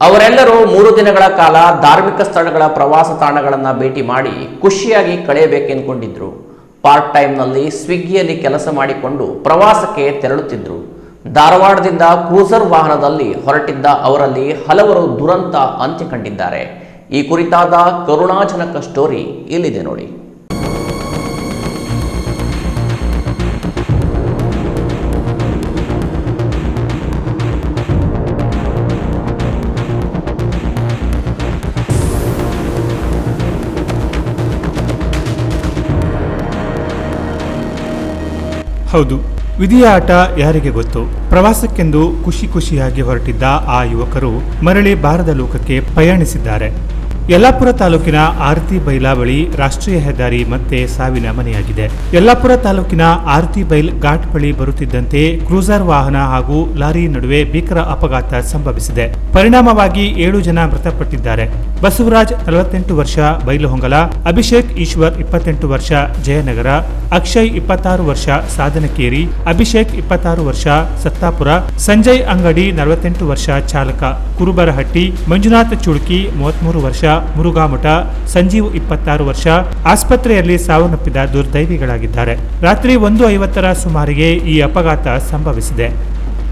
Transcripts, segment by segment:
ಅವರೆಲ್ಲರೂ 3 ದಿನಗಳ ಕಾಲ ಧಾರ್ಮಿಕ ಸ್ಥಳಗಳ ಪ್ರವಾಸ ತಾಣಗಳನ್ನು ಭೇಟಿ ಮಾಡಿ ಖುಷಿಯಾಗಿ ಕಳೆಯಬೇಕೆಂದುಕೊಂಡಿದ್ರು. ಪಾರ್ಟ್ ಟೈಮ್ನಲ್ಲಿ ಸ್ವಿಗ್ಗಿಯಲ್ಲಿ ಕೆಲಸ ಮಾಡಿಕೊಂಡು ಪ್ರವಾಸಕ್ಕೆ ತೆರಳುತ್ತಿದ್ದರು. ಧಾರವಾಡದಿಂದ ಕ್ರೂಸರ್ ವಾಹನದಲ್ಲಿ ಹೊರಟಿದ್ದ ಅವರಲ್ಲಿ ಹಲವರು ದುರಂತ ಅಂತ್ಯ ಕಂಡಿದ್ದಾರೆ. ಈ ಕುರಿತಾದ ಕರುಣಾಜನಕ ಸ್ಟೋರಿ ಇಲ್ಲಿದೆ ನೋಡಿ. ಹೌದು, ವಿಧಿಯ ಆಟ ಯಾರಿಗೆ ಗೊತ್ತು. ಪ್ರವಾಸಕ್ಕೆಂದು ಖುಷಿಯಾಗಿ ಹೊರಟಿದ್ದ ಆ ಯುವಕರು ಮರಳಿ ಬಾರದ ಲೋಕಕ್ಕೆ ಪ್ರಯಾಣಿಸಿದ್ದಾರೆ. ಯಲ್ಲಾಪುರ ತಾಲೂಕಿನ ಆರತಿ ಬೈಲ ಬಳಿ ರಾಷ್ಟ್ರೀಯ ಹೆದ್ದಾರಿ ಮತ್ತೆ ಸಾವಿನ ಮನೆಯಾಗಿದೆ. ಯಲ್ಲಾಪುರ ತಾಲೂಕಿನ ಆರತಿ ಬೈಲ್ ಘಾಟ್ ಬಳಿ ಬರುತ್ತಿದ್ದಂತೆ ಕ್ರೂಸರ್ ವಾಹನ ಹಾಗೂ ಲಾರಿ ನಡುವೆ ಭೀಕರ ಅಪಘಾತ ಸಂಭವಿಸಿದೆ. ಪರಿಣಾಮವಾಗಿ 7 ಜನ ಮೃತಪಟ್ಟಿದ್ದಾರೆ. ಬಸವರಾಜ್ 48 ವರ್ಷ ಬೈಲಹೊಂಗಲ, ಅಭಿಷೇಕ್ ಈಶ್ವರ್ 28 ವರ್ಷ ಜಯನಗರ, ಅಕ್ಷಯ್ 26 ವರ್ಷ ಸಾಧನಕೇರಿ, ಅಭಿಷೇಕ್ 26 ವರ್ಷ ಸತ್ತಾಪುರ, ಸಂಜಯ್ ಅಂಗಡಿ 48 ವರ್ಷ ಚಾಲಕ ಕುರುಬರಹಟ್ಟಿ, ಮಂಜುನಾಥ್ ಚುಳ್ಕಿ 33 ವರ್ಷ ಮುರುಘಾಮಠ, ಸಂಜೀವ್ 26 ವರ್ಷ ಆಸ್ಪತ್ರೆಯಲ್ಲಿ ಸಾವನ್ನಪ್ಪಿದ ದುರ್ದೈವಿಗಳಾಗಿದ್ದಾರೆ. ರಾತ್ರಿ 1:50 ಸುಮಾರಿಗೆ ಈ ಅಪಘಾತ ಸಂಭವಿಸಿದೆ.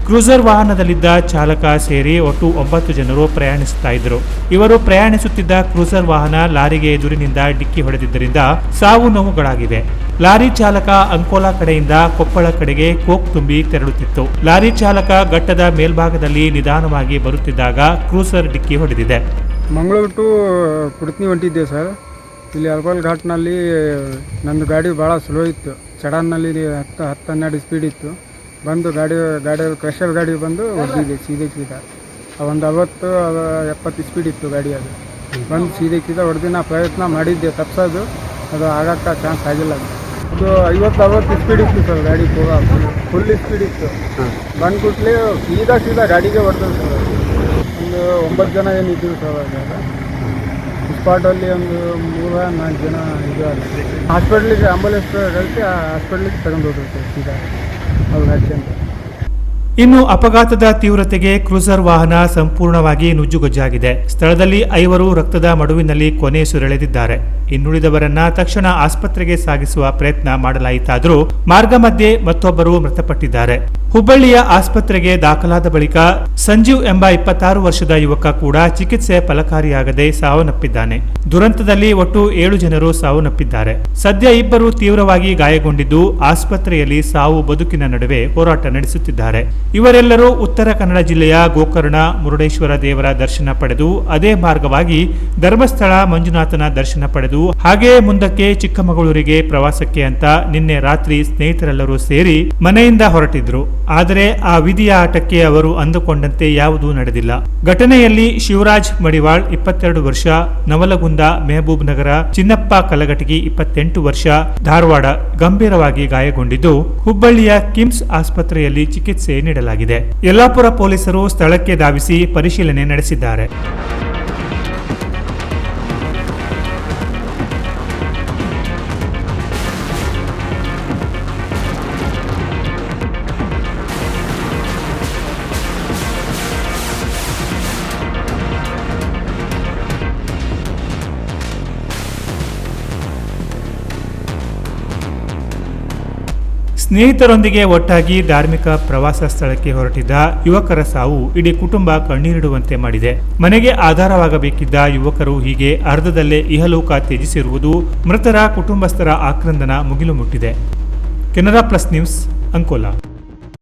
ಕ್ರೂಸರ್ ವಾಹನದಲ್ಲಿದ್ದ ಚಾಲಕ ಸೇರಿ ಒಟ್ಟು 9 ಜನರು ಪ್ರಯಾಣಿಸುತ್ತಾ ಇದ್ದರು. ಇವರು ಪ್ರಯಾಣಿಸುತ್ತಿದ್ದ ಕ್ರೂಸರ್ ವಾಹನ ಲಾರಿಗೆ ಎದುರಿನಿಂದ ಡಿಕ್ಕಿ ಹೊಡೆದಿದ್ದರಿಂದ ಸಾವು ನೋವುಗಳಾಗಿವೆ. ಲಾರಿ ಚಾಲಕ ಅಂಕೋಲಾ ಕಡೆಯಿಂದ ಕೊಪ್ಪಳ ಕಡೆಗೆ ಕೋಕ್ ತುಂಬಿ ತೆರಳುತ್ತಿತ್ತು. ಲಾರಿ ಚಾಲಕ ಘಟ್ಟದ ಮೇಲ್ಭಾಗದಲ್ಲಿ ನಿಧಾನವಾಗಿ ಬರುತ್ತಿದ್ದಾಗ ಕ್ರೂಸರ್ ಡಿಕ್ಕಿ ಹೊಡೆದಿದೆ. ಮಂಗಳೂರು ಟು ಕುಡ್ತನಿ ಹೊಂಟಿದ್ದೆ ಸರ್. ಇಲ್ಲಿ ಅಲ್ಕೋಲ್ ಘಾಟ್ನಲ್ಲಿ ನಂದು ಗಾಡಿ ಭಾಳ ಸ್ಲೋ ಇತ್ತು. ಚಡನ್ನಲ್ಲಿ 10-12 ಸ್ಪೀಡ್ ಇತ್ತು. ಬಂದು ಗಾಡಿಯಲ್ಲಿ ಕ್ರಷರ್ ಗಾಡಿ ಬಂದು ಹೊಡೆದಿದೆ ಸೀದಾ. ಒಂದು 60-70 ಸ್ಪೀಡ್ ಇತ್ತು ಗಾಡಿ. ಅದು ಬಂದು ಸೀದಾ ಹೊಡೆದು ನಾ ಪ್ರಯತ್ನ ಮಾಡಿದ್ದೆ ತಪ್ಪಿಸೋದು, ಅದು ಆಗೋಕ್ಕೆ ಚಾನ್ಸ್ ಆಗಿಲ್ಲ. ಅದು 50-60 ಸ್ಪೀಡ್ ಇತ್ತು ಸರ್ ಗಾಡಿ, ಫುಲ್ ಸ್ಪೀಡ್ ಇತ್ತು. ಬಂದು ಕೂಡಲೇ ಸೀದಾ ಗಾಡಿಗೆ ಹೊಡೆದು ಸರ್. ಒಂದು 9 ಜನ ಏನಿದ್ರು ಸರ್. ಅವಾಗ ಸ್ಪಾಟಲ್ಲಿ ಒಂದು 3-4 ಜನ ಇದು ಆಗಿದೆ. ಹಾಸ್ಪಿಟ್ಲಿಗೆ ಆಂಬುಲೆನ್ಸ್ ಕಳಿಸಿ ಹಾಸ್ಪಿಟ್ಲಿಗೆ ತಗೊಂಡು ಹೋದ್ರು ಸರ್ ಸೀದಾ ಅವ್ರು ಅಂತ. ಇನ್ನು ಅಪಘಾತದ ತೀವ್ರತೆಗೆ ಕ್ರೂಸರ್ ವಾಹನ ಸಂಪೂರ್ಣವಾಗಿ ನುಜ್ಜುಗೊಜ್ಜಾಗಿದೆ. ಸ್ಥಳದಲ್ಲಿ 5 ರಕ್ತದ ಮಡುವಿನಲ್ಲಿ ಕೊನೆಯುಸಿರೆಳೆದಿದ್ದಾರೆ. ಇನ್ನುಳಿದವರನ್ನ ತಕ್ಷಣ ಆಸ್ಪತ್ರೆಗೆ ಸಾಗಿಸುವ ಪ್ರಯತ್ನ ಮಾಡಲಾಯಿತಾದರೂ ಮಾರ್ಗ ಮಧ್ಯೆ ಮತ್ತೊಬ್ಬರು ಮೃತಪಟ್ಟಿದ್ದಾರೆ. ಹುಬ್ಬಳ್ಳಿಯ ಆಸ್ಪತ್ರೆಗೆ ದಾಖಲಾದ ಬಳಿಕ ಸಂಜೀವ್ ಎಂಬ 26 ವರ್ಷದ ಯುವಕ ಕೂಡ ಚಿಕಿತ್ಸೆ ಫಲಕಾರಿಯಾಗದೆ ಸಾವನ್ನಪ್ಪಿದ್ದಾನೆ. ದುರಂತದಲ್ಲಿ ಒಟ್ಟು 7 ಜನರು ಸಾವನ್ನಪ್ಪಿದ್ದಾರೆ. ಸದ್ಯ 2 ತೀವ್ರವಾಗಿ ಗಾಯಗೊಂಡಿದ್ದು ಆಸ್ಪತ್ರೆಯಲ್ಲಿ ಸಾವು ಬದುಕಿನ ನಡುವೆ ಹೋರಾಟ ನಡೆಸುತ್ತಿದ್ದಾರೆ. ಇವರೆಲ್ಲರೂ ಉತ್ತರ ಕನ್ನಡ ಜಿಲ್ಲೆಯ ಗೋಕರ್ಣ ಮುರುಡೇಶ್ವರ ದೇವರ ದರ್ಶನ ಪಡೆದು ಅದೇ ಮಾರ್ಗವಾಗಿ ಧರ್ಮಸ್ಥಳ ಮಂಜುನಾಥನ ದರ್ಶನ ಪಡೆದು ಹಾಗೆಯೇ ಮುಂದಕ್ಕೆ ಚಿಕ್ಕಮಗಳೂರಿಗೆ ಪ್ರವಾಸಕ್ಕೆ ಅಂತ ನಿನ್ನೆ ರಾತ್ರಿ ಸ್ನೇಹಿತರೆಲ್ಲರೂ ಸೇರಿ ಮನೆಯಿಂದ ಹೊರಟಿದ್ರು. ಆದರೆ ಆ ವಿಧಿಯ ಆಟಕ್ಕೆ ಅವರು ಅಂದುಕೊಂಡಂತೆ ಯಾವುದೂ ನಡೆದಿಲ್ಲ. ಘಟನೆಯಲ್ಲಿ ಶಿವರಾಜ್ ಮಡಿವಾಳ್ 22 ವರ್ಷ, ನವಲಗುಂದ ಮೆಹಬೂಬ್ ನಗರ ಚಿನ್ನಪ್ಪ ಕಲಗಟಗಿ 28 ವರ್ಷ ಧಾರವಾಡ ಗಂಭೀರವಾಗಿ ಗಾಯಗೊಂಡಿದ್ದು ಹುಬ್ಬಳ್ಳಿಯ ಕಿಮ್ಸ್ ಆಸ್ಪತ್ರೆಯಲ್ಲಿ ಚಿಕಿತ್ಸೆ ನೀಡಲಾಗಿದೆ. ಯಲ್ಲಾಪುರ ಪೊಲೀಸರು ಸ್ಥಳಕ್ಕೆ ಧಾವಿಸಿ ಪರಿಶೀಲನೆ ನಡೆಸಿದ್ದಾರೆ. ಸ್ನೇಹಿತರೊಂದಿಗೆ ಒಟ್ಟಾಗಿ ಧಾರ್ಮಿಕ ಪ್ರವಾಸ ಸ್ಥಳಕ್ಕೆ ಹೊರಟಿದ್ದ ಯುವಕರ ಸಾವು ಇಡೀ ಕುಟುಂಬ ಕಣ್ಣೀರಿಡುವಂತೆ ಮಾಡಿದೆ. ಮನೆಗೆ ಆಧಾರವಾಗಬೇಕಿದ್ದ ಯುವಕರು ಹೀಗೆ ಅರ್ಧದಲ್ಲೇ ಇಹಲೋಕ ತ್ಯಜಿಸಿರುವುದು ಮೃತರ ಕುಟುಂಬಸ್ಥರ ಆಕ್ರಂದನ ಮುಗಿಲು ಮುಟ್ಟಿದೆ. Canara plus news, Ankola.